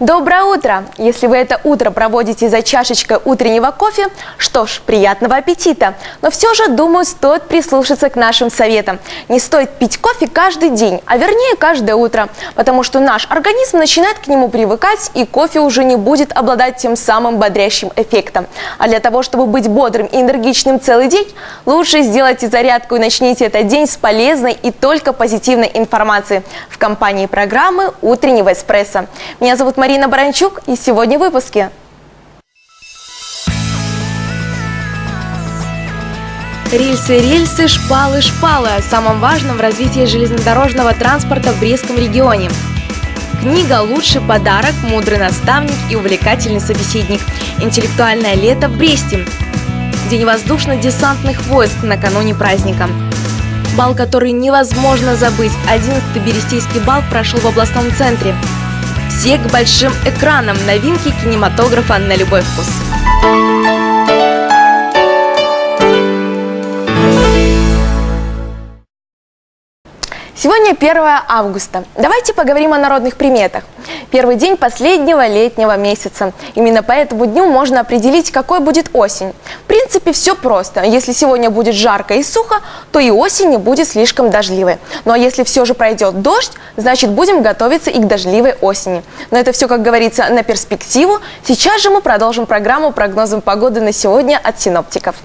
Доброе утро! Если вы это утро проводите за чашечкой утреннего кофе, что ж, приятного аппетита! Но все же, думаю, стоит прислушаться к нашим советам. Не стоит пить кофе каждый день, а вернее каждое утро, потому что наш организм начинает к нему привыкать, и кофе уже не будет обладать тем самым бодрящим эффектом. А для того, чтобы быть бодрым и энергичным целый день, лучше сделайте зарядку и начните этот день с полезной и только позитивной информации в компании программы «Утреннего эспрессо». Меня зовут Марина Баранчук, и сегодня в выпуске. Рельсы, шпалы, о самом важном в развитии железнодорожного транспорта в Брестском регионе. Книга «Лучший подарок», «Мудрый наставник» и увлекательный собеседник. Интеллектуальное лето в Бресте. День воздушно-десантных войск накануне праздника. Бал, который невозможно забыть. 11-й Берестейский бал прошел в областном центре. Все к большим экранам. Новинки кинематографа на любой вкус. Сегодня 1 августа. Давайте поговорим о народных приметах. Первый день последнего летнего месяца. Именно по этому дню можно определить, какой будет осень. В принципе, все просто. Если сегодня будет жарко и сухо, то и осень не будет слишком дождливой. Ну а если все же пройдет дождь, значит будем готовиться и к дождливой осени. Но это все, как говорится, на перспективу. Сейчас же мы продолжим программу прогнозом погоды на сегодня от синоптиков.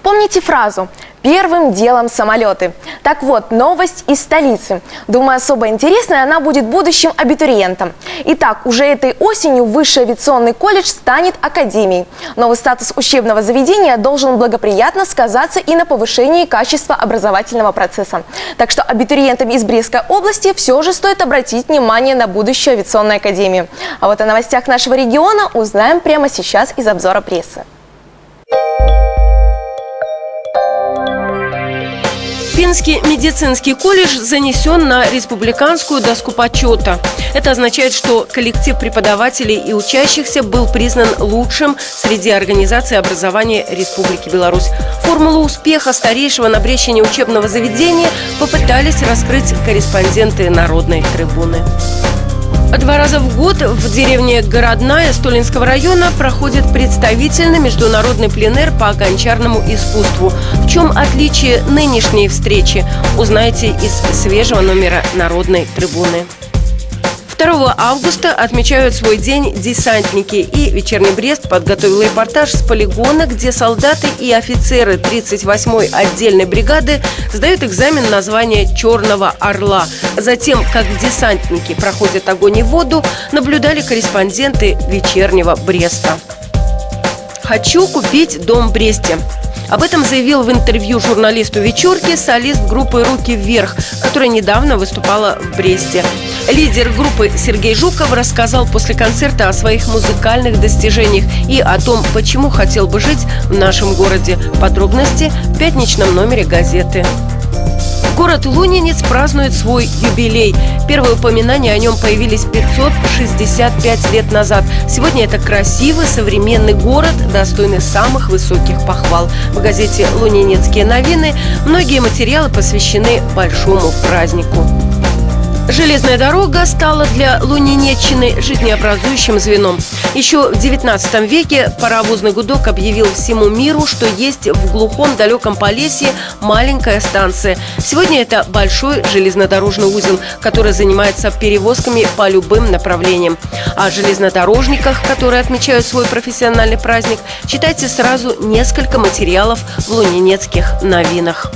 Помните фразу «Первым делом самолеты». Так вот, новость из столицы. Думаю, особо интересной она будет будущим абитуриентам. Итак, уже этой осенью Высший авиационный колледж станет академией. Новый статус учебного заведения должен благоприятно сказаться и на повышении качества образовательного процесса. Так что абитуриентам из Брестской области все же стоит обратить внимание на будущую авиационную академию. А вот о новостях нашего региона узнаем прямо сейчас из обзора прессы. Пензенский медицинский колледж занесен на республиканскую доску почета. Это означает, что коллектив преподавателей и учащихся был признан лучшим среди организаций образования Республики Беларусь. Формулу успеха старейшего на Брестщине учебного заведения попытались раскрыть корреспонденты Народной трибуны. 2 раза в год в деревне Городная Столинского района проходит представительный международный пленэр по гончарному искусству. В чем отличие нынешней встречи, узнаете из свежего номера Народной трибуны. 2 августа отмечают свой день десантники, и «Вечерний Брест» подготовил репортаж с полигона, где солдаты и офицеры 38-й отдельной бригады сдают экзамен на звание «Черного орла». Затем, как десантники проходят огонь и воду, наблюдали корреспонденты «Вечернего Бреста». «Хочу купить дом в Бресте». Об этом заявил в интервью журналисту «Вечерки» солист группы «Руки вверх», которая недавно выступала в Бресте. Лидер группы Сергей Жуков рассказал после концерта о своих музыкальных достижениях и о том, почему хотел бы жить в нашем городе. Подробности в пятничном номере газеты. Город Лунинец празднует свой юбилей. Первые упоминания о нем появились 565 лет назад. Сегодня это красивый, современный город, достойный самых высоких похвал. В газете «Лунинецкие новины» многие материалы посвящены большому празднику. Железная дорога стала для Лунинеччины жизнеобразующим звеном. Еще в XIX веке паровозный гудок объявил всему миру, что есть в глухом далеком Полесье маленькая станция. Сегодня это большой железнодорожный узел, который занимается перевозками по любым направлениям. О железнодорожниках, которые отмечают свой профессиональный праздник, читайте сразу несколько материалов в Лунинецких новинах.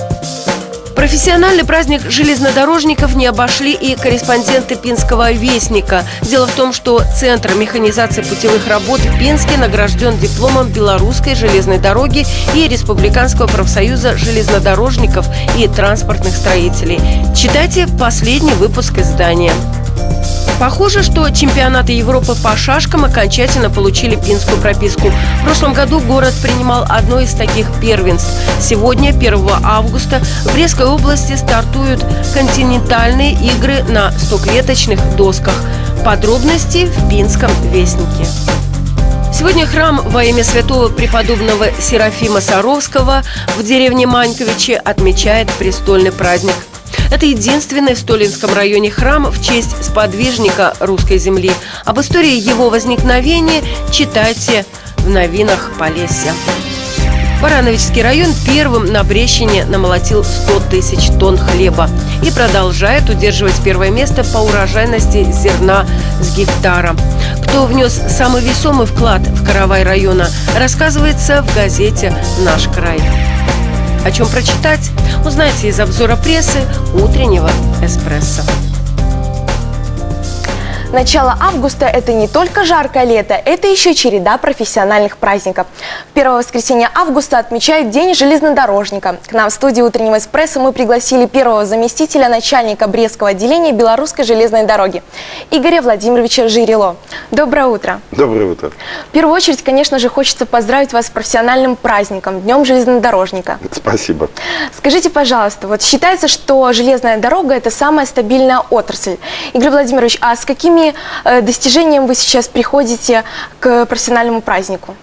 Профессиональный праздник железнодорожников не обошли и корреспонденты Пинского вестника. Дело в том, что Центр механизации путевых работ в Пинске награжден дипломом Белорусской железной дороги и Республиканского профсоюза железнодорожников и транспортных строителей. Читайте последний выпуск издания. Похоже, что чемпионаты Европы по шашкам окончательно получили пинскую прописку. В прошлом году город принимал одно из таких первенств. Сегодня, 1 августа, в Брестской области стартуют континентальные игры на 100-клеточных досках. Подробности в Пинском вестнике. Сегодня храм во имя святого преподобного Серафима Саровского в деревне Маньковичи отмечает престольный праздник. Это единственный в Столинском районе храм в честь сподвижника русской земли. Об истории его возникновения читайте в новинах Полесья. Барановичский район первым на Брещине намолотил 100 тысяч тонн хлеба и продолжает удерживать первое место по урожайности зерна с гектара. Кто внес самый весомый вклад в каравай района, рассказывается в газете «Наш край». О чем прочитать, узнаете из обзора прессы утреннего «Эспрессо». Начало августа – это не только жаркое лето, это еще череда профессиональных праздников. 1 воскресенье августа отмечают День железнодорожника. К нам в студию утреннего «Эспрессо» мы пригласили первого заместителя начальника Брестского отделения Белорусской железной дороги Игоря Владимировича Жирило. Доброе утро. Доброе утро. В первую очередь, конечно же, хочется поздравить вас с профессиональным праздником – Днем железнодорожника. Спасибо. Скажите, пожалуйста, вот считается, что железная дорога – это самая стабильная отрасль. Игорь Владимирович, а с какими достижениями вы сейчас приходите к профессиональному празднику?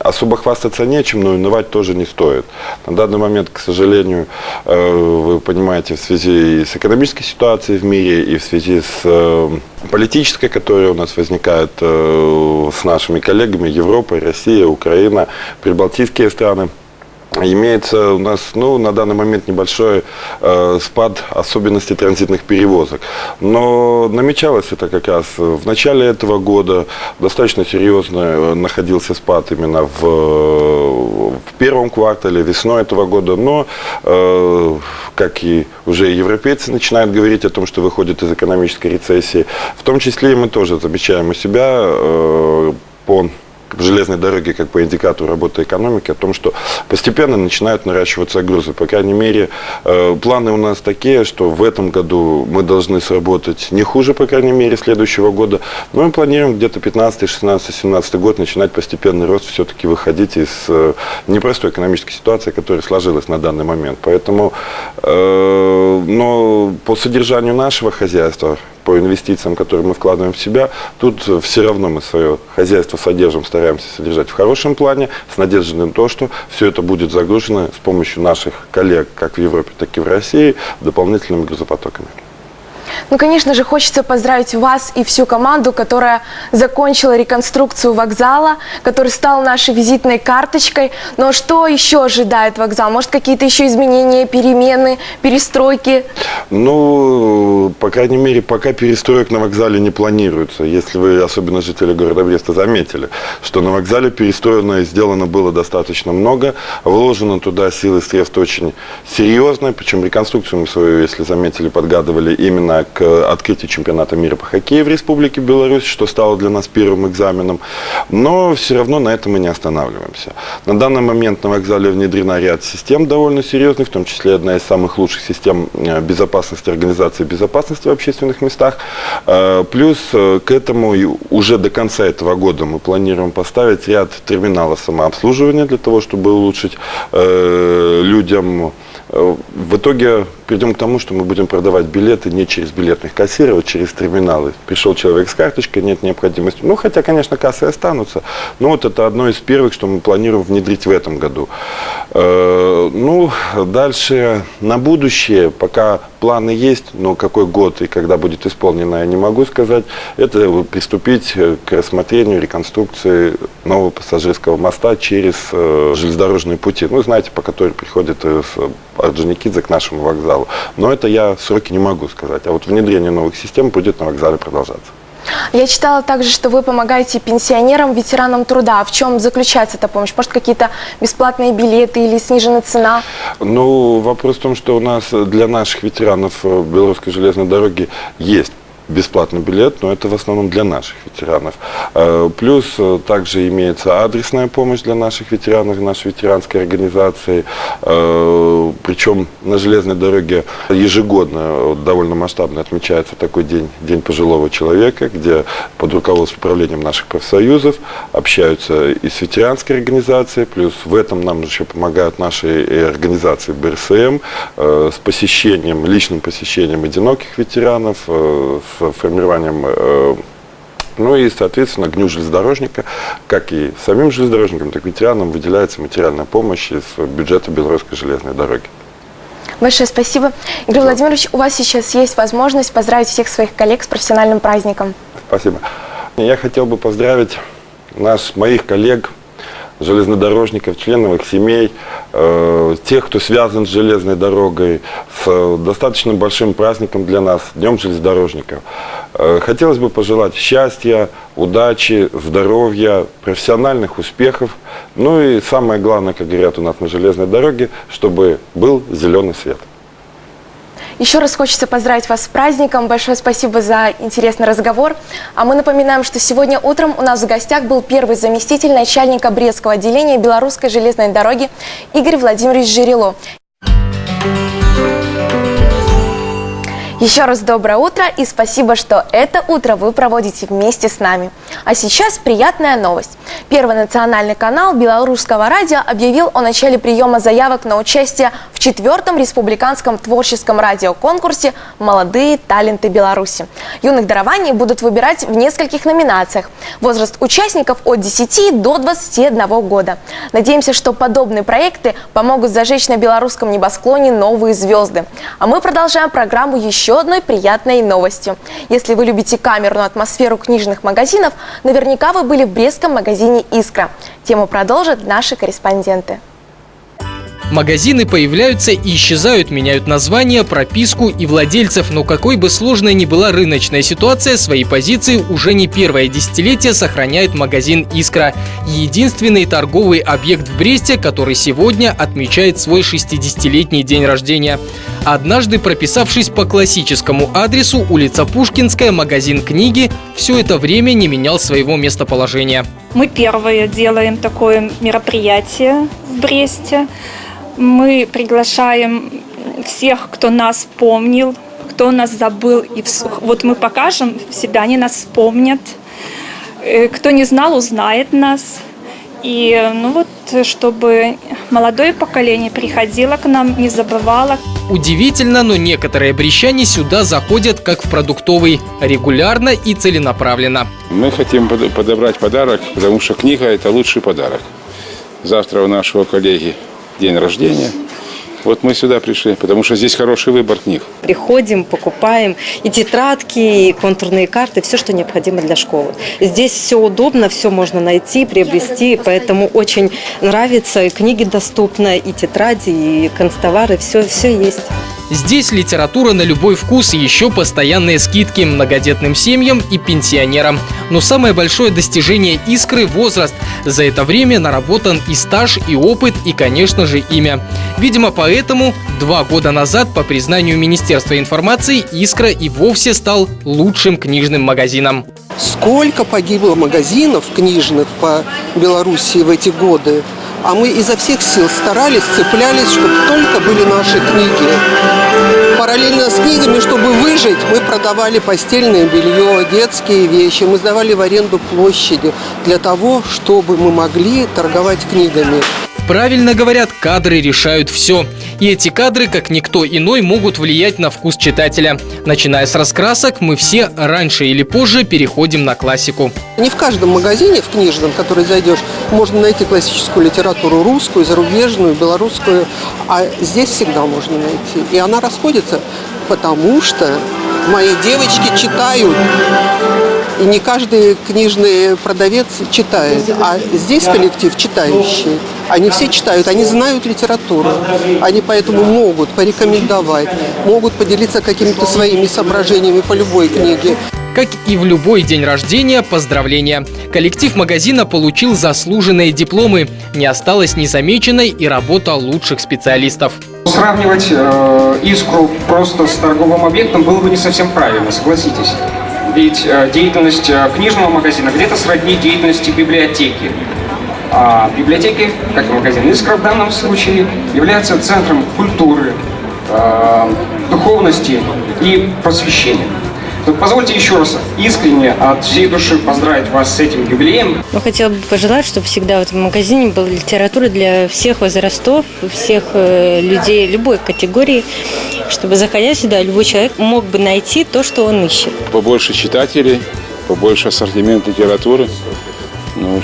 Особо хвастаться нечем, но унывать тоже не стоит. На данный момент, к сожалению, вы понимаете, в связи с экономической ситуацией в мире и в связи с политической, которая у нас возникает с нашими коллегами Европой, Россия, Украина, прибалтийские страны, имеется у нас, на данный момент небольшой спад особенностей транзитных перевозок. Но намечалось это как раз в начале этого года. Достаточно серьезно находился спад именно в первом квартале, весной этого года. Но, как и уже европейцы начинают говорить о том, что выходят из экономической рецессии, в том числе и мы тоже замечаем у себя по железной дороге, как по индикатору работы экономики, о том, что постепенно начинают наращиваться грузы. По крайней мере, планы у нас такие, что в этом году мы должны сработать не хуже, по крайней мере, следующего года. Но мы планируем где-то 15, 16, 17 год начинать постепенный рост, все-таки выходить из непростой экономической ситуации, которая сложилась на данный момент. Поэтому, но по содержанию нашего хозяйства, по инвестициям, которые мы вкладываем в себя, тут все равно мы свое хозяйство содержим, стараемся содержать в хорошем плане, с надеждой на то, что все это будет загружено с помощью наших коллег, как в Европе, так и в России, дополнительными грузопотоками. Ну, конечно же, хочется поздравить вас и всю команду, которая закончила реконструкцию вокзала, который стал нашей визитной карточкой. Но что еще ожидает вокзал? Может, какие-то еще изменения, перемены, перестройки? Ну, по крайней мере, пока перестроек на вокзале не планируется. Если вы, особенно жители города Бреста, заметили, что на вокзале перестроено и сделано было достаточно много, вложено туда силы и средств очень серьезно, причем реконструкцию мы свою, если заметили, подгадывали именно к открытию чемпионата мира по хоккею в Республике Беларусь, что стало для нас первым экзаменом. Но все равно на этом мы не останавливаемся. На данный момент на вокзале внедрена ряд систем довольно серьезных, в том числе одна из самых лучших систем безопасности, организации безопасности в общественных местах. Плюс к этому уже до конца этого года мы планируем поставить ряд терминалов самообслуживания для того, чтобы улучшить людям. В итоге придем к тому, что мы будем продавать билеты не через билетных кассиров, а через терминалы. Пришел человек с карточкой, нет необходимости. Ну, хотя, конечно, кассы останутся, но вот это одно из первых, что мы планируем внедрить в этом году. Ну, дальше на будущее, пока планы есть, но какой год и когда будет исполнено, я не могу сказать. Это приступить к рассмотрению реконструкции нового пассажирского моста через железнодорожные пути. Ну, знаете, по которой приходит из Орджоникидзе к нашему вокзалу. Но это я сроки не могу сказать. А вот внедрение новых систем будет на вокзале продолжаться. Я читала также, что вы помогаете пенсионерам, ветеранам труда. В чем заключается эта помощь? Может, какие-то бесплатные билеты или снижена цена? Ну, вопрос в том, что у нас для наших ветеранов Белорусской железной дороги есть бесплатный билет, но это в основном для наших ветеранов. Плюс также имеется адресная помощь для наших ветеранов, нашей ветеранской организации. Причем на железной дороге ежегодно довольно масштабно отмечается такой день, День пожилого человека, где под руководством управлением наших профсоюзов общаются и с ветеранской организацией, плюс в этом нам еще помогают наши организации БРСМ с посещением, личным посещением одиноких ветеранов, с формированием, ну и, соответственно, к Дню железнодорожника, как и самим железнодорожникам, так и ветеранам выделяется материальная помощь из бюджета Белорусской железной дороги. Большое спасибо. Игорь Владимирович, у вас сейчас есть возможность поздравить всех своих коллег с профессиональным праздником. Спасибо. Я хотел бы поздравить моих коллег, железнодорожников, членов их семей, тех, кто связан с железной дорогой, с достаточно большим праздником для нас, Днем железнодорожников. Хотелось бы пожелать счастья, удачи, здоровья, профессиональных успехов. Ну и самое главное, как говорят у нас на железной дороге, чтобы был зеленый свет. Еще раз хочется поздравить вас с праздником. Большое спасибо за интересный разговор. А мы напоминаем, что сегодня утром у нас в гостях был первый заместитель начальника Брестского отделения Белорусской железной дороги Игорь Владимирович Жирило. Еще раз доброе утро и спасибо, что это утро вы проводите вместе с нами. А сейчас приятная новость. Первый национальный канал Белорусского радио объявил о начале приема заявок на участие в 4-м республиканском творческом радиоконкурсе «Молодые таленты Беларуси». Юных дарований будут выбирать в нескольких номинациях. Возраст участников от 10 до 21 года. Надеемся, что подобные проекты помогут зажечь на белорусском небосклоне новые звезды. А мы продолжаем программу еще одной приятной новостью. Если вы любите камерную атмосферу книжных магазинов, наверняка вы были в брестском магазине «Искра». Тему продолжат наши корреспонденты. Магазины появляются и исчезают, меняют названия, прописку и владельцев. Но какой бы сложной ни была рыночная ситуация, свои позиции уже не первое десятилетие сохраняет магазин «Искра». Единственный торговый объект в Бресте, который сегодня отмечает свой 60-летний день рождения. Однажды, прописавшись по классическому адресу, улица Пушкинская, магазин книги, все это время не менял своего местоположения. Мы первые делаем такое мероприятие в Бресте. Мы приглашаем всех, кто нас помнил, кто нас забыл. И вот мы покажем, всегда они нас вспомнят. Кто не знал, узнает нас. И чтобы молодое поколение приходило к нам, не забывало. Удивительно, но некоторые брестчане сюда заходят как в продуктовый, регулярно и целенаправленно. Мы хотим подобрать подарок, потому что книга – это лучший подарок. Завтра у нашего коллеги день рождения. Вот мы сюда пришли, потому что здесь хороший выбор книг. Приходим, покупаем и тетрадки, и контурные карты, все, что необходимо для школы. Здесь все удобно, все можно найти, приобрести, поэтому очень нравится. И книги доступны, и тетради, и канцтовары, все есть. Здесь литература на любой вкус и еще постоянные скидки многодетным семьям и пенсионерам. Но самое большое достижение «Искры» – возраст. За это время наработан и стаж, и опыт, и, конечно же, имя. Видимо, поэтому 2 года назад, по признанию Министерства информации, «Искра» и вовсе стал лучшим книжным магазином. Сколько погибло магазинов книжных по Белоруссии в эти годы. А мы изо всех сил старались, цеплялись, чтобы только были наши книги. Параллельно с книгами, чтобы выжить, мы продавали постельное белье, детские вещи. Мы сдавали в аренду площади для того, чтобы мы могли торговать книгами. Правильно говорят, кадры решают все. И эти кадры, как никто иной, могут влиять на вкус читателя. Начиная с раскрасок, мы все раньше или позже переходим на классику. Не в каждом магазине, в книжном, в который зайдешь, можно найти классическую литературу русскую, зарубежную, белорусскую. А здесь всегда можно найти. И она расходится, потому что мои девочки читают. И не каждый книжный продавец читает. А здесь коллектив читающий. Они все читают, они знают литературу. Они поэтому могут порекомендовать, могут поделиться какими-то своими соображениями по любой книге. Как и в любой день рождения, поздравления. Коллектив магазина получил заслуженные дипломы. Не осталось незамеченной и работа лучших специалистов. Сравнивать «Искру» просто с торговым объектом было бы не совсем правильно, согласитесь. Ведь деятельность книжного магазина где-то сродни деятельности библиотеки. А библиотеки, как и магазин «Искра» в данном случае, являются центром культуры, духовности и просвещения. Позвольте еще раз искренне от всей души поздравить вас с этим юбилеем. Хотела бы пожелать, чтобы всегда в этом магазине была литература для всех возрастов, всех людей любой категории, чтобы, заходя сюда, любой человек мог бы найти то, что он ищет. Побольше читателей, побольше ассортимент литературы,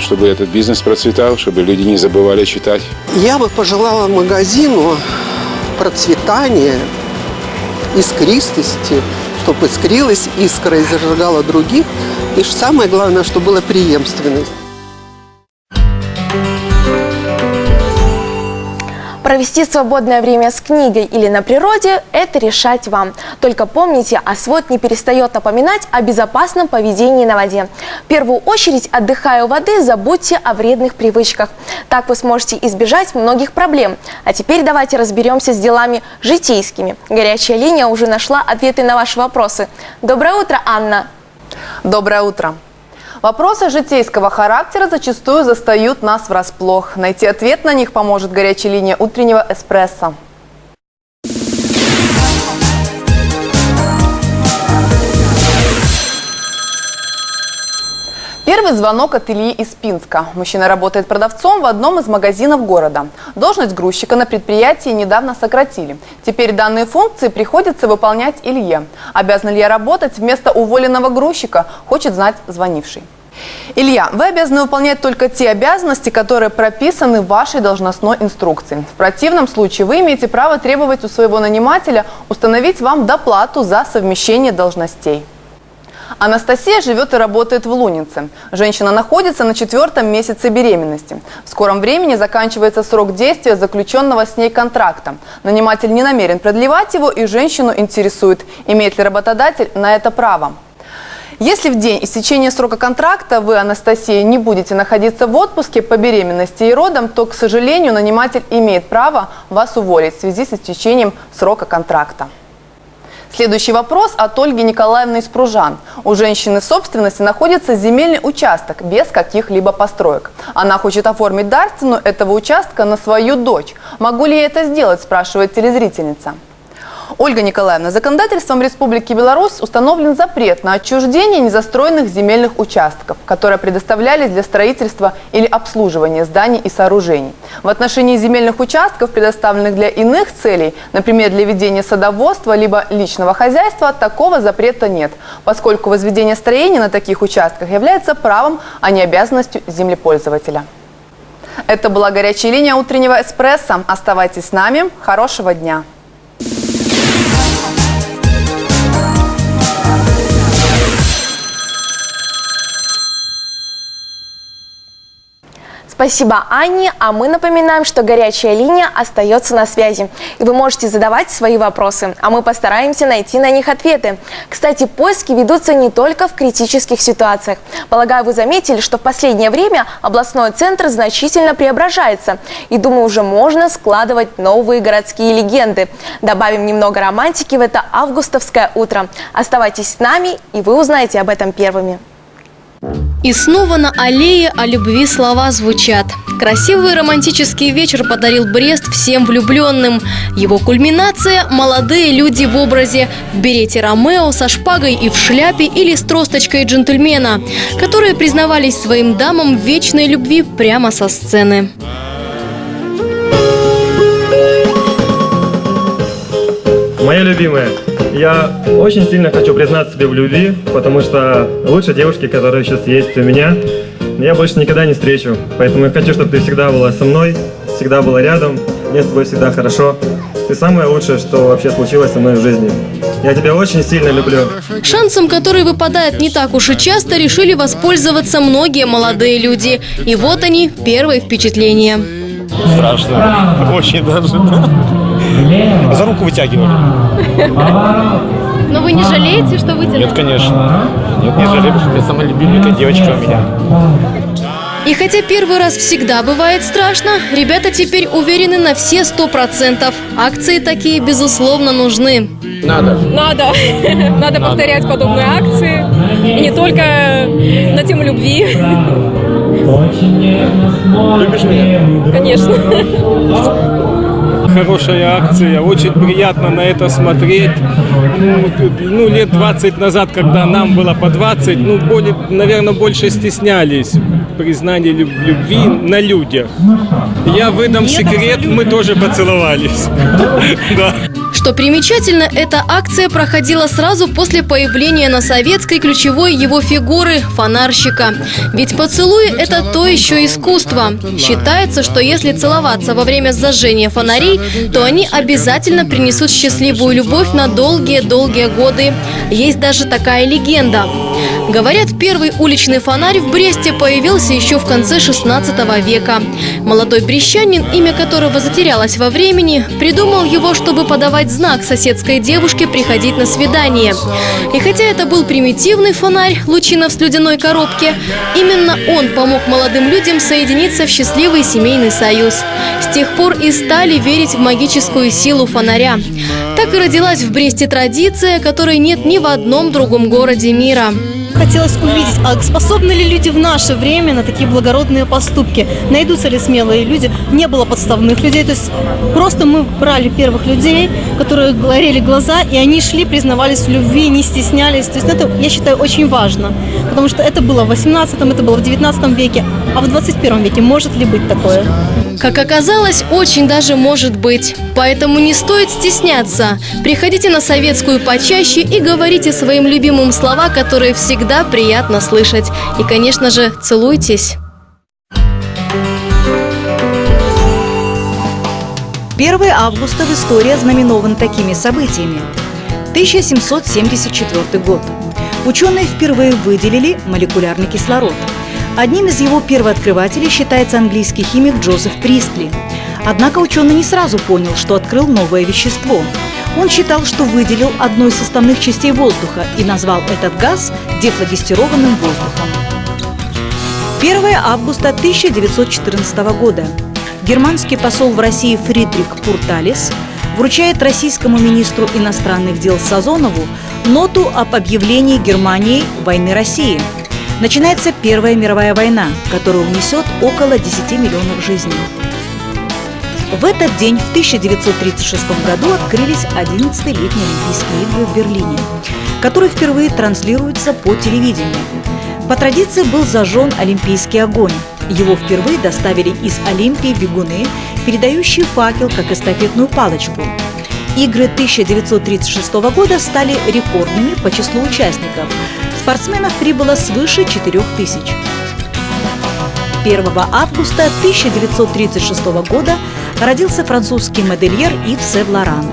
чтобы этот бизнес процветал, чтобы люди не забывали читать. Я бы пожелала магазину процветания, искристости, чтобы искрилась искра и зажигала других. И самое главное, чтобы была преемственность. Провести свободное время с книгой или на природе – это решать вам. Только помните, освод не перестает напоминать о безопасном поведении на воде. В первую очередь, отдыхая у воды, забудьте о вредных привычках. Так вы сможете избежать многих проблем. А теперь давайте разберемся с делами житейскими. Горячая линия уже нашла ответы на ваши вопросы. Доброе утро, Анна. Доброе утро. Вопросы житейского характера зачастую застают нас врасплох. Найти ответ на них поможет горячая линия утреннего эспрессо. Первый звонок от Ильи из Пинска. Мужчина работает продавцом в одном из магазинов города. Должность грузчика на предприятии недавно сократили. Теперь данные функции приходится выполнять Илье. Обязан ли я работать вместо уволенного грузчика, хочет знать звонивший. Илья, вы обязаны выполнять только те обязанности, которые прописаны в вашей должностной инструкции. В противном случае вы имеете право требовать у своего нанимателя установить вам доплату за совмещение должностей. Анастасия живет и работает в Лунице. Женщина находится на 4-м месяце беременности. В скором времени заканчивается срок действия заключенного с ней контракта. Наниматель не намерен продлевать его, и женщину интересует, имеет ли работодатель на это право. Если в день истечения срока контракта вы, Анастасия, не будете находиться в отпуске по беременности и родам, то, к сожалению, наниматель имеет право вас уволить в связи с истечением срока контракта. Следующий вопрос от Ольги Николаевны из Пружан. У женщины в собственности находится земельный участок без каких-либо построек. Она хочет оформить дарственную этого участка на свою дочь. Могу ли я это сделать, спрашивает телезрительница. Ольга Николаевна, законодательством Республики Беларусь установлен запрет на отчуждение незастроенных земельных участков, которые предоставлялись для строительства или обслуживания зданий и сооружений. В отношении земельных участков, предоставленных для иных целей, например, для ведения садоводства либо личного хозяйства, такого запрета нет, поскольку возведение строений на таких участках является правом, а не обязанностью землепользователя. Это была горячая линия утреннего эспрессо. Оставайтесь с нами. Хорошего дня. Спасибо, Анне. А мы напоминаем, что горячая линия остается на связи. И вы можете задавать свои вопросы, а мы постараемся найти на них ответы. Кстати, поиски ведутся не только в критических ситуациях. Полагаю, вы заметили, что в последнее время областной центр значительно преображается. И думаю, уже можно складывать новые городские легенды. Добавим немного романтики в это августовское утро. Оставайтесь с нами, и вы узнаете об этом первыми. И снова на аллее о любви слова звучат. Красивый романтический вечер подарил Брест всем влюбленным. Его кульминация – молодые люди в образе, в берете Ромео, со шпагой и в шляпе или с тросточкой джентльмена, которые признавались своим дамам в вечной любви прямо со сцены. Моя любимая, я очень сильно хочу признаться тебе в любви, потому что лучшей девушки, которая сейчас есть у меня, я больше никогда не встречу. Поэтому я хочу, чтобы ты всегда была со мной, всегда была рядом, мне с тобой всегда хорошо. Ты самое лучшее, что вообще случилось со мной в жизни. Я тебя очень сильно люблю. Шансом, который выпадает не так уж и часто, решили воспользоваться многие молодые люди. И вот они, первые впечатления. Страшно. Очень даже. За руку вытягивали. Но вы не жалеете, что вытянули? Нет, конечно. Нет, не жалею, потому что это самая любимая девочка у меня. И хотя первый раз всегда бывает страшно, ребята теперь уверены на все 100%. Акции такие, безусловно, нужны. Надо повторять подобные акции. И не только на тему любви. Любишь меня? Конечно. Хорошая акция, очень приятно на это смотреть. Ну, лет 20 назад, когда нам было по 20, наверное, больше стеснялись признания любви на людях. Я выдам секрет, мы тоже поцеловались. Да. Что примечательно, эта акция проходила сразу после появления на Советской ключевой его фигуры – фонарщика. Ведь поцелуй – это то еще искусство. Считается, что если целоваться во время зажжения фонарей, то они обязательно принесут счастливую любовь на долгие-долгие годы. Есть даже такая легенда. Говорят, первый уличный фонарь в Бресте появился еще в конце 16 века. Молодой брестянин, имя которого затерялось во времени, придумал его, чтобы подавать знак соседской девушке приходить на свидание. И хотя это был примитивный фонарь, лучина в слюдяной коробке, именно он помог молодым людям соединиться в счастливый семейный союз. С тех пор и стали верить в магическую силу фонаря. Так и родилась в Бресте традиция, которой нет ни в одном другом городе мира. Хотелось увидеть, а способны ли люди в наше время на такие благородные поступки? Найдутся ли смелые люди? Не было подставных людей. То есть просто мы брали первых людей, которые горели глаза, и они шли, признавались в любви, не стеснялись. То есть это, я считаю, очень важно. Потому что это было в 18-м, это было в 19 веке. А в 21 веке может ли быть такое? Как оказалось, очень даже может быть. Поэтому не стоит стесняться. Приходите на Советскую почаще и говорите своим любимым слова, которые всегда приятно слышать. И, конечно же, целуйтесь. 1 августа в истории ознаменован такими событиями. 1774 год. Ученые впервые выделили молекулярный кислород. Одним из его первооткрывателей считается английский химик Джозеф Пристли. Однако ученый не сразу понял, что открыл новое вещество. Он считал, что выделил одну из составных частей воздуха и назвал этот газ дефлагестированным воздухом. 1 августа 1914 года. Германский посол в России Фридрих Пурталис вручает российскому министру иностранных дел Сазонову ноту об объявлении Германией войны России. Начинается Первая мировая война, которая унесет около 10 миллионов жизней. В этот день, в 1936 году, открылись 11-летние Олимпийские игры в Берлине, которые впервые транслируются по телевидению. По традиции был зажжен олимпийский огонь. Его впервые доставили из Олимпии бегуны, передающие факел как эстафетную палочку. Игры 1936 года стали рекордными по числу участников. Спортсменов прибыло свыше 4000. 1 августа 1936 года родился французский модельер Ив Сен-Лоран.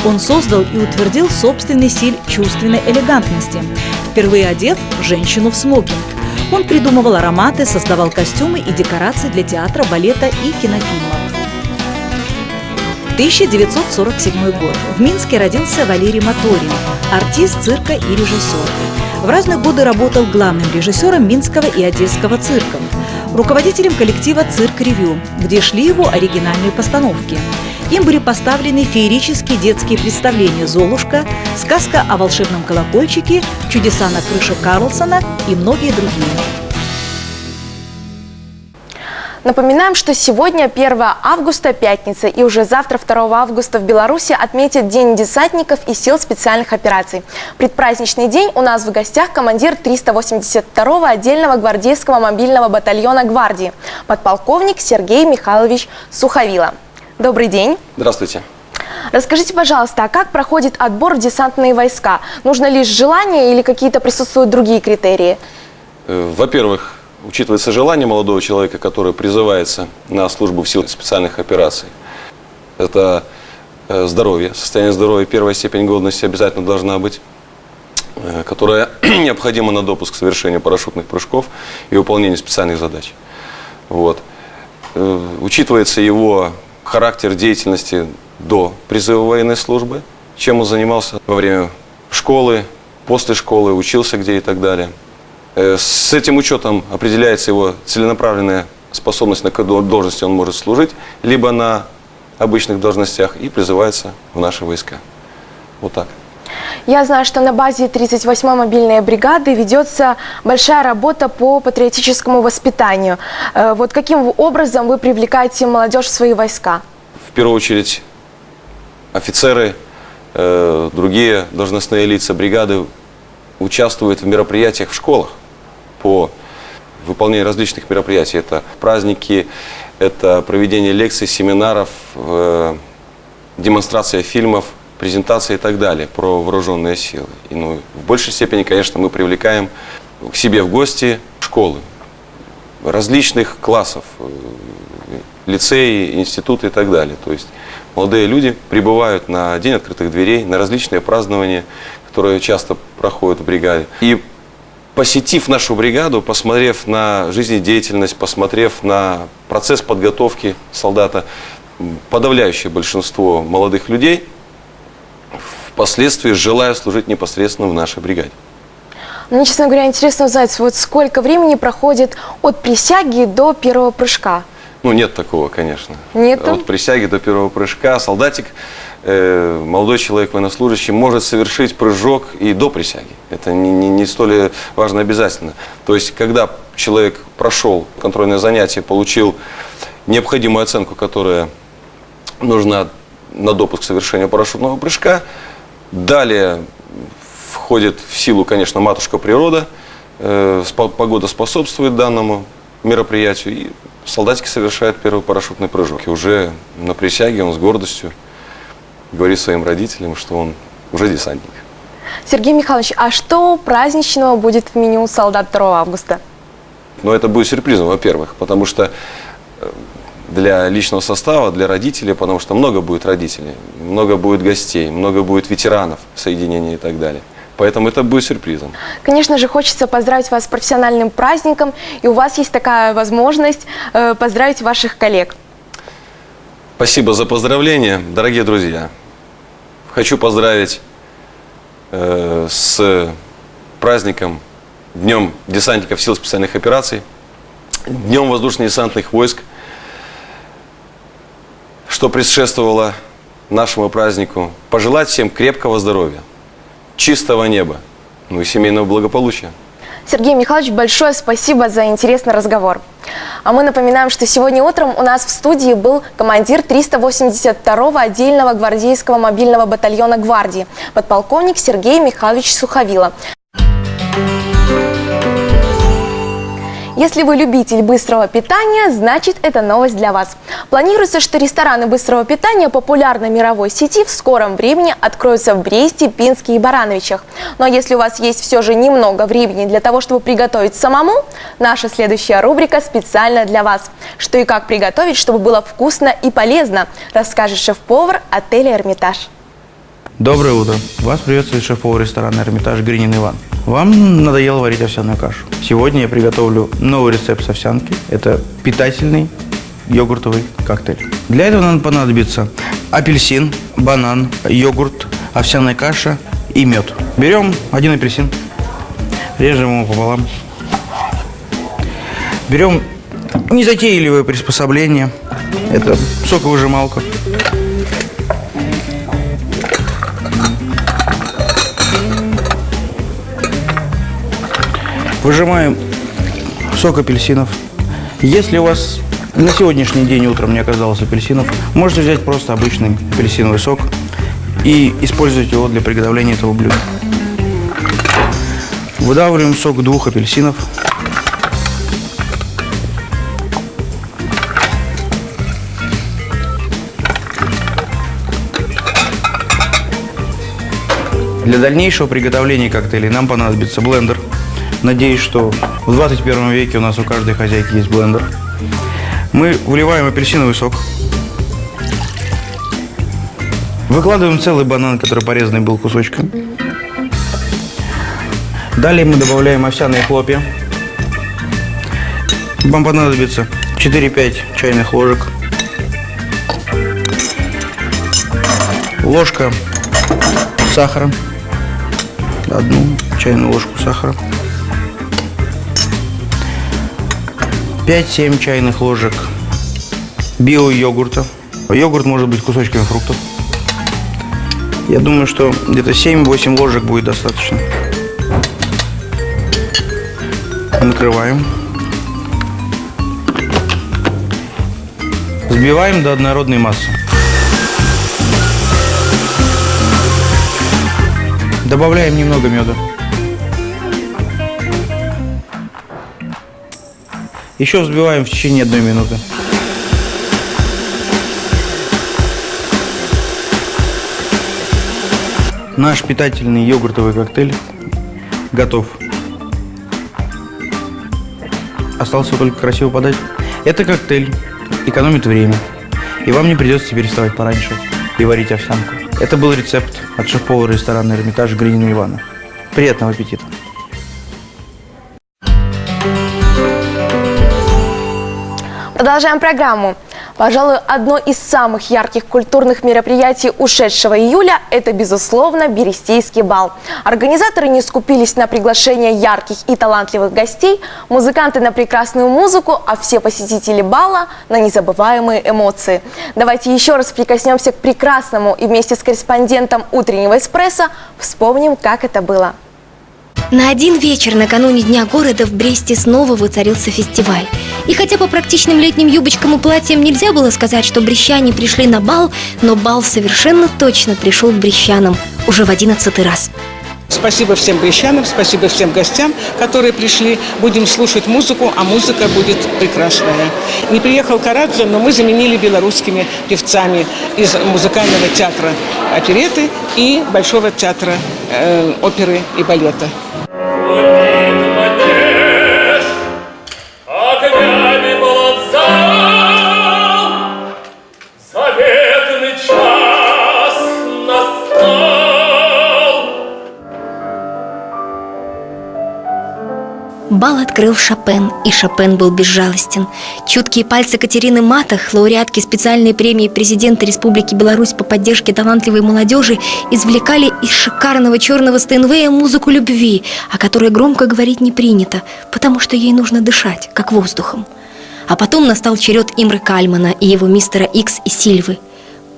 Он создал и утвердил собственный стиль чувственной элегантности, впервые одев женщину в смокинг. Он придумывал ароматы, создавал костюмы и декорации для театра, балета и кинофильмов. 1947 год. В Минске родился Валерий Моторин, артист цирка и режиссер. В разные годы работал главным режиссером Минского и Одесского цирков, руководителем коллектива «Цирк-ревю», где шли его оригинальные постановки. Им были поставлены феерические детские представления «Золушка», «Сказка о волшебном колокольчике», «Чудеса на крыше Карлсона» и многие другие. Напоминаем, что сегодня 1 августа, пятница, и уже завтра, 2 августа, в Беларуси отметят День десантников и сил специальных операций. Предпраздничный день у нас в гостях командир 382-го отдельного гвардейского мобильного батальона гвардии, подполковник Сергей Михайлович Суховила. Добрый день. Здравствуйте. Расскажите, пожалуйста, а как проходит отбор в десантные войска? Нужно лишь желание или какие-то присутствуют другие критерии? Во-первых, учитывается желание молодого человека, который призывается на службу в силах специальных операций. Это здоровье, состояние здоровья, первая степень годности обязательно должна быть, которая необходима на допуск к совершению парашютных прыжков и выполнению специальных задач. Вот. Учитывается его характер деятельности до призыва военной службы, чем он занимался во время школы, после школы, учился где и так далее. С этим учетом определяется его целенаправленная способность, на какой должности он может служить, либо на обычных должностях, и призывается в наши войска. Вот так. Я знаю, что на базе 38-й мобильной бригады ведется большая работа по патриотическому воспитанию. Вот каким образом вы привлекаете молодежь в свои войска? В первую очередь офицеры, другие должностные лица бригады участвуют в мероприятиях в школах по выполнению различных мероприятий. Это праздники, это проведение лекций, семинаров, демонстрация фильмов, презентации и так далее про вооруженные силы. И, в большей степени, конечно, мы привлекаем к себе в гости школы различных классов, лицеи, институты и так далее. То есть молодые люди прибывают на День открытых дверей, на различные празднования, которые часто проходят в бригаде. И посетив нашу бригаду, посмотрев на жизнедеятельность, посмотрев на процесс подготовки солдата, подавляющее большинство молодых людей впоследствии желают служить непосредственно в нашей бригаде. Мне, честно говоря, интересно узнать, вот сколько времени проходит от присяги до первого прыжка? Нет такого, конечно. Нет? От присяги до первого прыжка солдатик, молодой человек, военнослужащий, может совершить прыжок и до присяги. Это не столь важно обязательно. То есть, когда человек прошел контрольное занятие, получил необходимую оценку, которая нужна на допуск к совершению парашютного прыжка, далее входит в силу, конечно, матушка природа, погода способствует данному мероприятию, и солдатики совершают первый парашютный прыжок. И уже на присяге он с гордостью говорит своим родителям, что он уже десантник. Сергей Михайлович, а что праздничного будет в меню солдат 2 августа? Это будет сюрпризом, во-первых, потому что для личного состава, для родителей, потому что много будет родителей, много будет гостей, много будет ветеранов соединения и так далее. Поэтому это будет сюрпризом. Конечно же, хочется поздравить вас с профессиональным праздником, и у вас есть такая возможность поздравить ваших коллег. Спасибо за поздравления, дорогие друзья. Хочу поздравить с праздником, Днем десантников сил специальных операций, Днем воздушно-десантных войск, что предшествовало нашему празднику. Пожелать всем крепкого здоровья, чистого неба, и семейного благополучия. Сергей Михайлович, большое спасибо за интересный разговор. А мы напоминаем, что сегодня утром у нас в студии был командир 382-го отдельного гвардейского мобильного батальона гвардии, подполковник Сергей Михайлович Суховила. Если вы любитель быстрого питания, значит, это новость для вас. Планируется, что рестораны быстрого питания популярной мировой сети в скором времени откроются в Бресте, Пинске и Барановичах. Но если у вас есть все же немного времени для того, чтобы приготовить самому, наша следующая рубрика специально для вас. Что и как приготовить, чтобы было вкусно и полезно, расскажет шеф-повар отеля «Эрмитаж». Доброе утро. Вас приветствует шеф-повар ресторана «Эрмитаж» Гринин Иван. Вам надоело варить овсяную кашу. Сегодня я приготовлю новый рецепт с овсянки. Это питательный йогуртовый коктейль. Для этого нам понадобится апельсин, банан, йогурт, овсяная каша и мед. Берем один апельсин, режем его пополам. Берем незатейливое приспособление. Это соковыжималка. Выжимаем сок апельсинов. Если у вас на сегодняшний день утром не оказалось апельсинов, можете взять просто обычный апельсиновый сок и использовать его для приготовления этого блюда. Выдавливаем сок 2 апельсинов. Для дальнейшего приготовления коктейлей нам понадобится блендер. Надеюсь, что в 21 веке у нас у каждой хозяйки есть блендер. Мы выливаем апельсиновый сок. Выкладываем целый банан, который порезанный был кусочком. Далее мы добавляем овсяные хлопья. Вам понадобится 4-5 чайных ложек. Ложка сахара. 1 чайную ложку сахара. 5-7 чайных ложек био-йогурта. Йогурт может быть кусочками фруктов. Я думаю, что где-то 7-8 ложек будет достаточно. Накрываем. Взбиваем до однородной массы. Добавляем немного меда. Еще взбиваем в течение 1 минуты. Наш питательный йогуртовый коктейль готов. Осталось его только красиво подать. Это коктейль экономит время. И вам не придется теперь вставать пораньше и варить овсянку. Это был рецепт от шеф-повара ресторана «Эрмитаж» Гринина Ивана. Приятного аппетита! Продолжаем программу. Пожалуй, одно из самых ярких культурных мероприятий ушедшего июля – это, безусловно, Берестейский бал. Организаторы не скупились на приглашение ярких и талантливых гостей, музыканты на прекрасную музыку, а все посетители бала на незабываемые эмоции. Давайте еще раз прикоснемся к прекрасному и вместе с корреспондентом «Утреннего эспрессо» вспомним, как это было. На один вечер накануне Дня города в Бресте снова воцарился фестиваль. И хотя по практичным летним юбочкам и платьям нельзя было сказать, что брестяне пришли на бал, но бал совершенно точно пришел к брестянам уже в 11-й раз. Спасибо всем брестянам, спасибо всем гостям, которые пришли. Будем слушать музыку, а музыка будет прекрасная. Не приехал Караджо, но мы заменили белорусскими певцами из музыкального театра опереты и Большого театра оперы и балета. Бал открыл Шопен, и Шопен был безжалостен. Чуткие пальцы Катерины Матах, лауреатки специальной премии президента Республики Беларусь по поддержке талантливой молодежи, извлекали из шикарного черного Стейнвея музыку любви, о которой громко говорить не принято, потому что ей нужно дышать, как воздухом. А потом настал черед Имры Кальмана и его мистера Икс и Сильвы.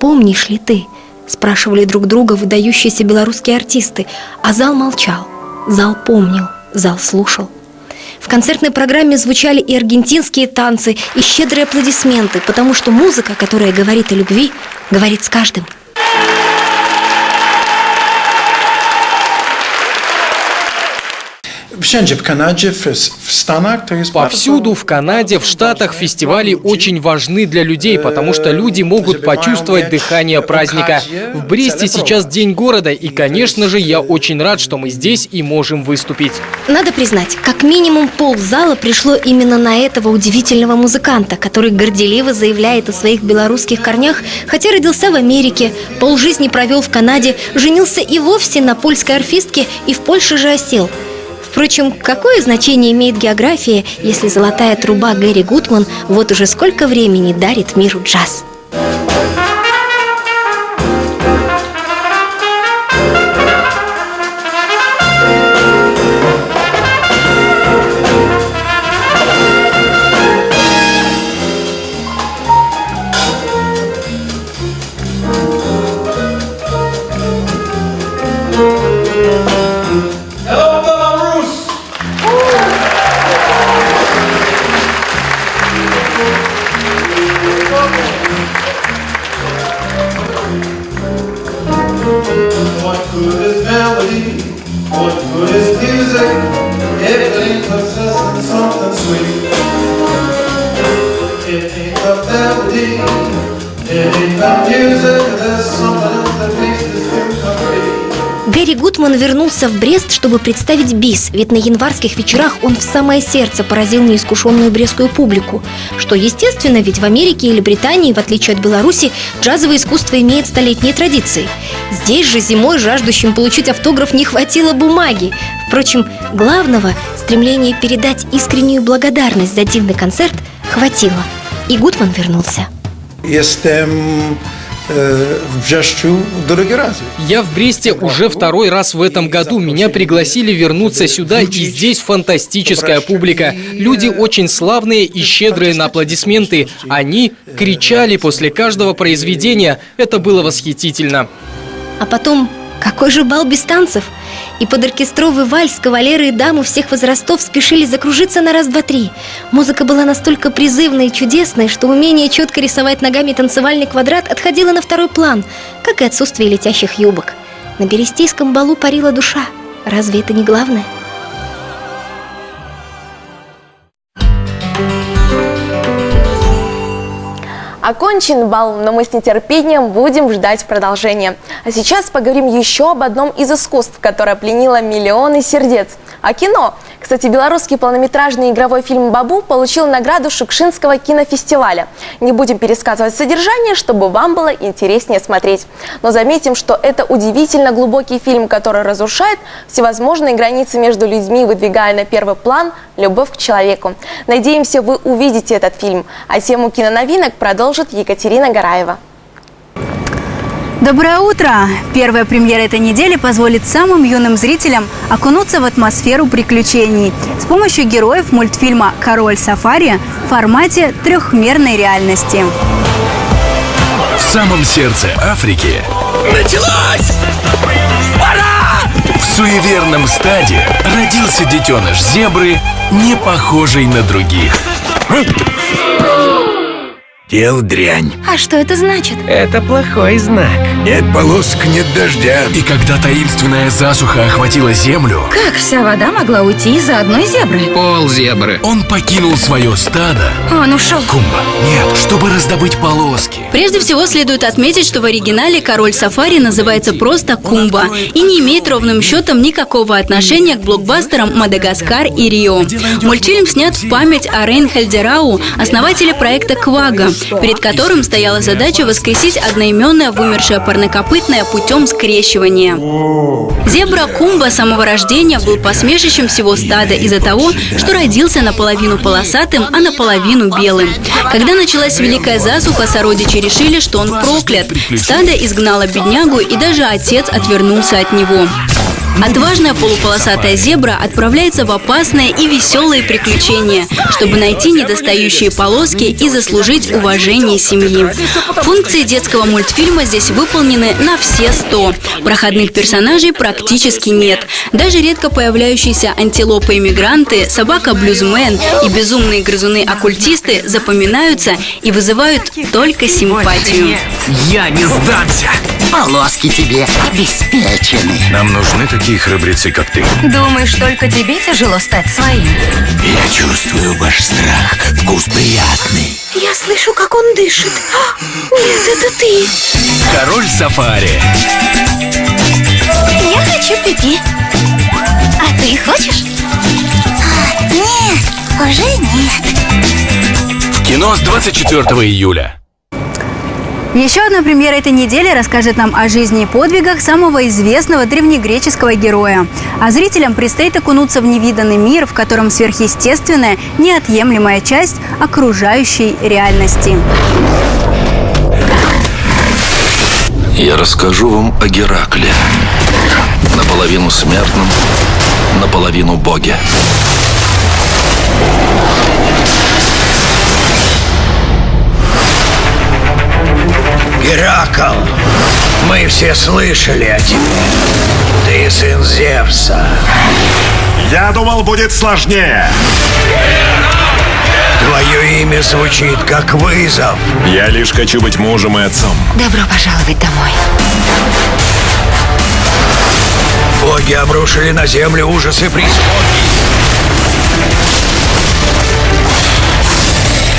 «Помнишь ли ты?» – спрашивали друг друга выдающиеся белорусские артисты, а зал молчал, зал помнил, зал слушал. В концертной программе звучали и аргентинские танцы, и щедрые аплодисменты, потому что музыка, которая говорит о любви, говорит с каждым. Wszędzie w Kanadzie, w Stanach to jest Повсюду в Канаде, в Штатах фестивали очень важны для людей, потому что люди могут почувствовать дыхание праздника. В Бресте сейчас День города, и, конечно же, я очень рад, что мы здесь и можем выступить. Надо признать, как минимум ползала пришло именно на этого удивительного музыканта, который горделиво заявляет о своих белорусских корнях, хотя родился в Америке, полжизни провел в Канаде, женился и вовсе на польской арфистке и в Польше же осел. Впрочем, какое значение имеет география, если золотая труба Гэри Гудман вот уже сколько времени дарит миру джаз? What good is melody? What good is music? If it ain't possessing something sweet. It ain't the melody, it ain't the music. There's something else that makes this tune complete. Валерий Гутман вернулся в Брест, чтобы представить бис, ведь на январских вечерах он в самое сердце поразил неискушенную брестскую публику. Что естественно, ведь в Америке или Британии, в отличие от Беларуси, джазовое искусство имеет столетние традиции. Здесь же зимой жаждущим получить автограф не хватило бумаги. Впрочем, главного – стремления передать искреннюю благодарность за дивный концерт – хватило. И Гутман вернулся. Я в Бресте уже второй раз в этом году. Меня пригласили вернуться сюда, и здесь фантастическая публика. Люди очень славные и щедрые на аплодисменты. Они кричали после каждого произведения. Это было восхитительно. А потом, какой же бал без танцев? И под оркестровый вальс кавалеры и дамы всех возрастов спешили закружиться на раз, два, три. Музыка была настолько призывной и чудесной, что умение четко рисовать ногами танцевальный квадрат отходило на второй план, как и отсутствие летящих юбок. На берестейском балу парила душа. Разве это не главное? Окончен бал, но мы с нетерпением будем ждать продолжения. А сейчас поговорим еще об одном из искусств, которое пленило миллионы сердец. О кино. Кстати, белорусский полнометражный игровой фильм «Бабу» получил награду Шукшинского кинофестиваля. Не будем пересказывать содержание, чтобы вам было интереснее смотреть. Но заметим, что это удивительно глубокий фильм, который разрушает всевозможные границы между людьми, выдвигая на первый план любовь к человеку. Надеемся, вы увидите этот фильм. А тему киноновинок продолжит Екатерина Гараева. Доброе утро! Первая премьера этой недели позволит самым юным зрителям окунуться в атмосферу приключений с помощью героев мультфильма «Король Сафари» в формате трехмерной реальности. В самом сердце Африки началось! Пора! В суеверном стаде родился детеныш зебры, не похожий на других. Ел дрянь. А что это значит? Это плохой знак. Нет полосок, нет дождя. И когда таинственная засуха охватила землю... Как вся вода могла уйти из-за одной зебры? Пол зебры. Он покинул свое стадо. Он ушел. Кумба. Нет, чтобы раздобыть полоски. Прежде всего следует отметить, что в оригинале «Король Сафари» называется просто «Кумба» и не имеет ровным счетом никакого отношения к блокбастерам «Мадагаскар» и «Рио». Мультфильм снят в память о Рейнхальде Рау, основателе проекта «Квага», перед которым стояла задача воскресить одноименное вымершее парнокопытное путем скрещивания. Зебра Кумба с самого рождения был посмешищем всего стада из-за того, что родился наполовину полосатым, а наполовину белым. Когда началась великая засуха, сородичи решили, что он проклят. Стадо изгнало беднягу, и даже отец отвернулся от него. Отважная полуполосатая зебра отправляется в опасные и веселые приключения, чтобы найти недостающие полоски и заслужить уважение семьи. Функции детского мультфильма здесь выполнены на все 100. Проходных персонажей практически нет. Даже редко появляющиеся антилопы-иммигранты, собака-блюзмен и безумные грызуны-оккультисты запоминаются и вызывают только симпатию. Я не сдамся! Полоски тебе обеспечены. Нам нужны такие храбрецы, как ты. Думаешь, только тебе тяжело стать своим? Я чувствую ваш страх. Вкус приятный. Я слышу, как он дышит. Нет, это ты. Король Сафари. Я хочу пипи. А ты хочешь? Нет, уже нет. В кино с 24 июля. Еще одна премьера этой недели расскажет нам о жизни и подвигах самого известного древнегреческого героя. А зрителям предстоит окунуться в невиданный мир, в котором сверхъестественная неотъемлемая часть окружающей реальности. Я расскажу вам о Геракле. Наполовину смертном, наполовину боге. Геракл, мы все слышали о тебе. Ты сын Зевса. Я думал, будет сложнее. Твое имя звучит как вызов. Я лишь хочу быть мужем и отцом. Добро пожаловать домой. Боги обрушили на землю ужасы преисподней.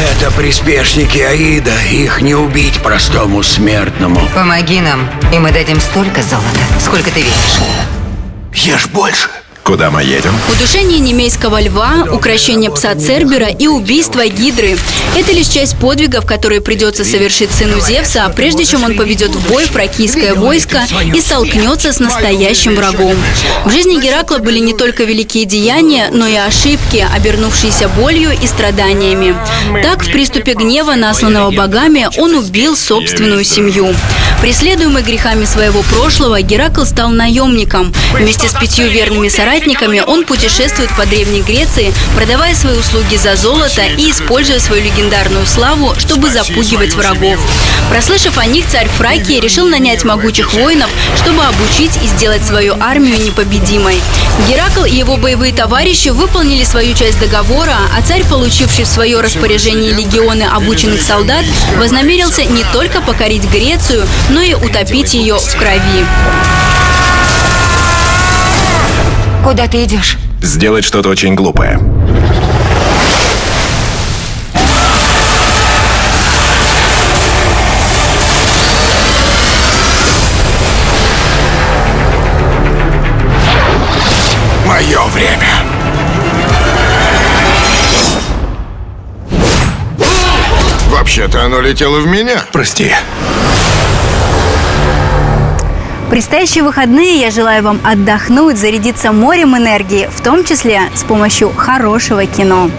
Это приспешники Аида. Их не убить простому смертному. Помоги нам, и мы дадим столько золота, сколько ты веришь. Ешь больше. Куда мы едем? Удушение немейского льва, укрощение пса Цербера и убийство Гидры – это лишь часть подвигов, которые придется совершить сыну Зевса, прежде чем он поведет в бой фракийское войско и столкнется с настоящим врагом. В жизни Геракла были не только великие деяния, но и ошибки, обернувшиеся болью и страданиями. Так, в приступе гнева, насланного богами, он убил собственную семью. Преследуемый грехами своего прошлого, Геракл стал наемником. Вместе с 5 верными соратниками он путешествует по Древней Греции, продавая свои услуги за золото и используя свою легендарную славу, чтобы запугивать врагов. Прослышав о них, царь Фракии решил нанять могучих воинов, чтобы обучить и сделать свою армию непобедимой. Геракл и его боевые товарищи выполнили свою часть договора, а царь, получивший в свое распоряжение легионы обученных солдат, вознамерился не только покорить Грецию, но и утопить ее в крови. Куда ты идешь? Сделать что-то очень глупое. Мое время. Вообще-то оно летело в меня. Прости. В предстоящие выходные я желаю вам отдохнуть, зарядиться морем энергии, в том числе с помощью хорошего кино.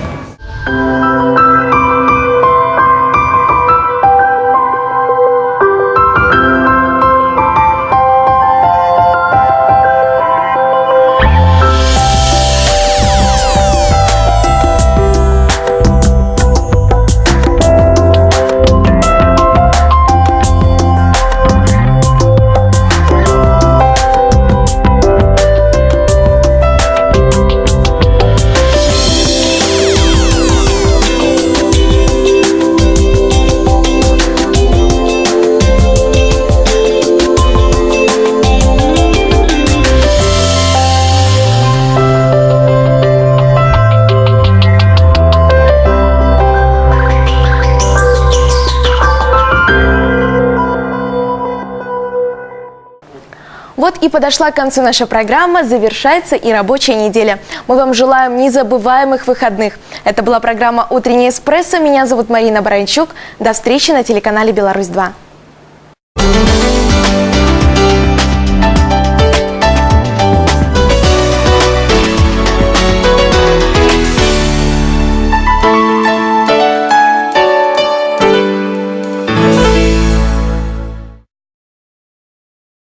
Вот и подошла к концу наша программа, завершается и рабочая неделя. Мы вам желаем незабываемых выходных. Это была программа «Утренний эспрессо». Меня зовут Марина Баранчук. До встречи на телеканале «Беларусь-2».